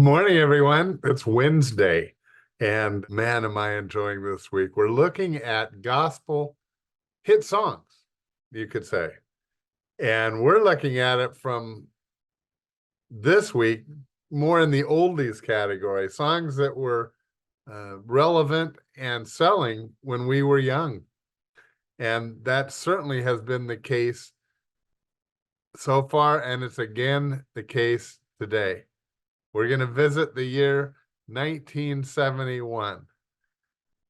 morning, everyone. It's Wednesday, and man, am I enjoying this week. We're looking at gospel hit songs, you could say. And we're looking at it from this week more in the oldies category, songs that were relevant and selling when we were young. And that certainly has been the case so far, and it's again the case today. We're going to visit the year 1971.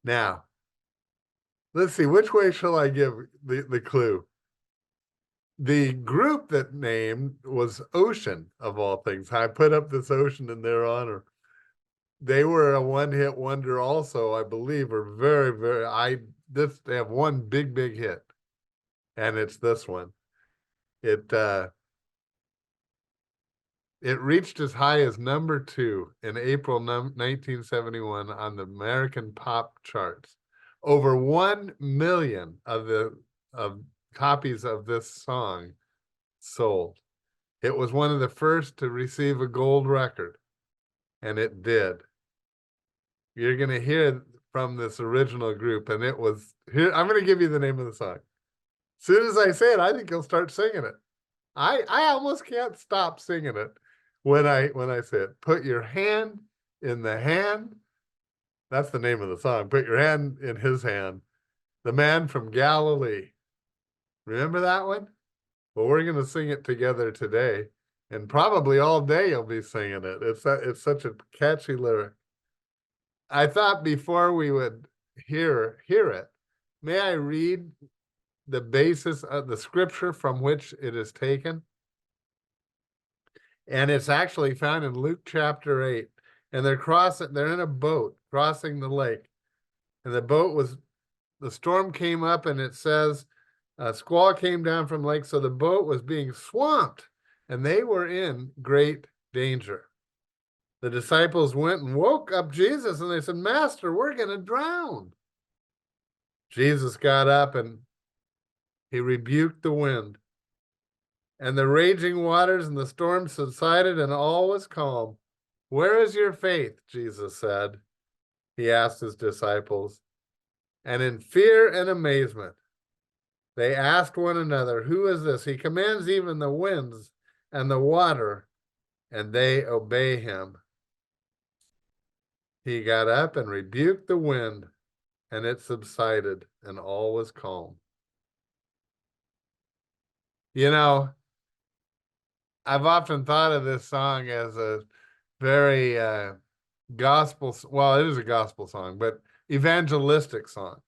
Now, let's see, which way shall I give the clue? The group that named was Ocean, of all things. I put up this Ocean in their honor. They were a one-hit wonder also, I believe, or they have one big hit, and it's this one. It reached as high as number 2 in April 1971 on the American pop charts. Over 1 million of copies of this song sold. It was one of the first to receive a gold record, and it did. You're going to hear from this original group, and it was here. I'm going to give you the name of the song. As soon as I say it, I think you'll start singing it. I almost can't stop singing it when I say it. Put your hand in the hand. That's the name of the song. Put your hand in his hand. The Man from Galilee. Remember that one? Well, we're going to sing it together today, and probably all day you'll be singing it. It's such a catchy lyric. I thought before we would hear it, may I read the basis of the scripture from which it is taken? And it's actually found in Luke chapter 8. And they're in a boat crossing the lake. And the storm came up, and it says, a squall came down from the lake, so the boat was being swamped, and they were in great danger. The disciples went and woke up Jesus, and they said, Master, we're going to drown. Jesus got up, and he rebuked the wind, and the raging waters and the storm subsided, and all was calm. Where is your faith? Jesus said. He asked his disciples. And in fear and amazement, they asked one another, who is this? He commands even the winds and the water, and they obey him. He got up and rebuked the wind, and it subsided, and all was calm. You know, I've often thought of this song as a very gospel, well, it is a gospel song, but evangelistic song.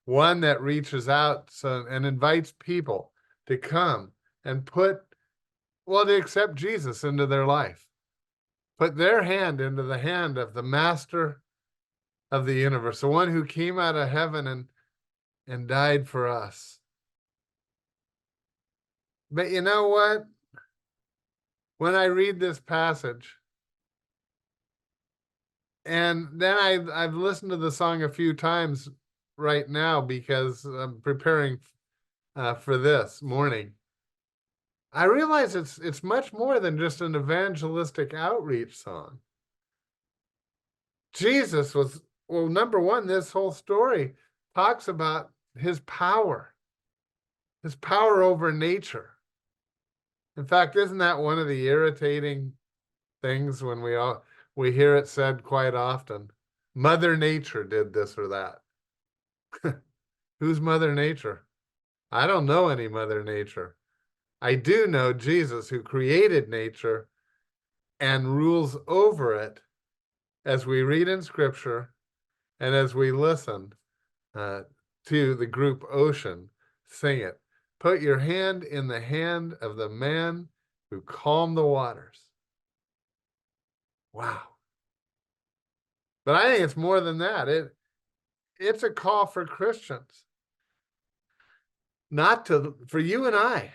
One that reaches out and invites people to come and to accept Jesus into their life. Put their hand into the hand of the master of the universe, the one who came out of heaven and died for us. But you know what? When I read this passage, and then I've listened to the song a few times right now because I'm preparing for this morning, I realize it's much more than just an evangelistic outreach song. Jesus was, well, number one, this whole story talks about his power over nature. In fact, isn't that one of the irritating things when we hear it said quite often? Mother Nature did this or that. Who's Mother Nature? I don't know any Mother Nature. I do know Jesus, who created nature and rules over it, as we read in Scripture and as we listen to the group Ocean sing it. Put your hand in the hand of the man who calmed the waters. Wow. But I think it's more than that. It's a call for Christians, for you and I,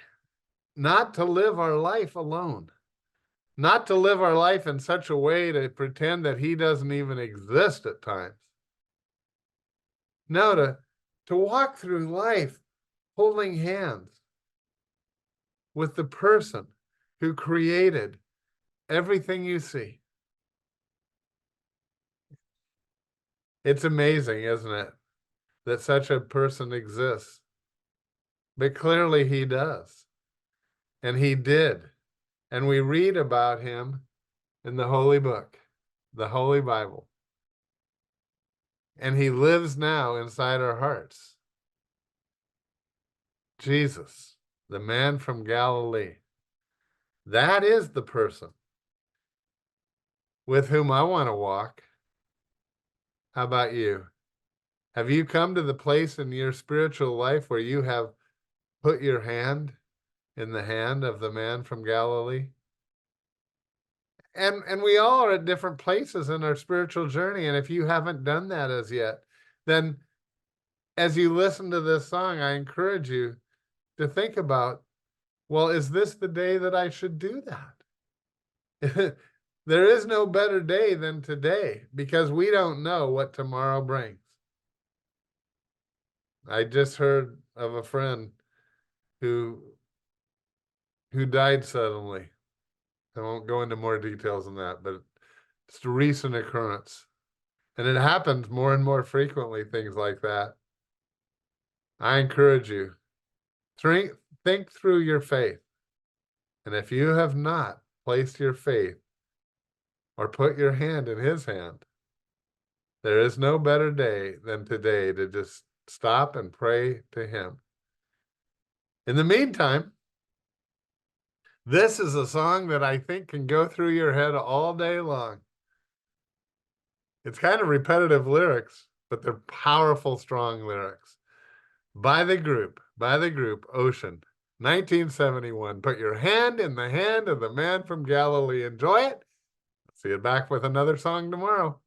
not to live our life alone, not to live our life in such a way to pretend that he doesn't even exist at times. No, to walk through life holding hands with the person who created everything you see, It's amazing, isn't it, that such a person exists? But clearly he does. And he did. And we read about him in the Holy Book, the Holy Bible. And he lives now inside our hearts. Jesus, the man from Galilee. That is the person with whom I want to walk. How about you? Have you come to the place in your spiritual life where you have put your hand in the hand of the man from Galilee? And we all are at different places in our spiritual journey. And if you haven't done that as yet, then as you listen to this song, I encourage you to think about, well, is this the day that I should do that? There is no better day than today because we don't know what tomorrow brings. I just heard of a friend who died suddenly. I won't go into more details than that, but it's a recent occurrence. And it happens more and more frequently, things like that. I encourage you, think through your faith. And if you have not placed your faith or put your hand in his hand, there is no better day than today to just stop and pray to him. In the meantime, this is a song that I think can go through your head all day long. It's kind of repetitive lyrics, but they're powerful, strong lyrics. By the group, Ocean, 1971. Put your hand in the hand of the man from Galilee. Enjoy it. See you back with another song tomorrow.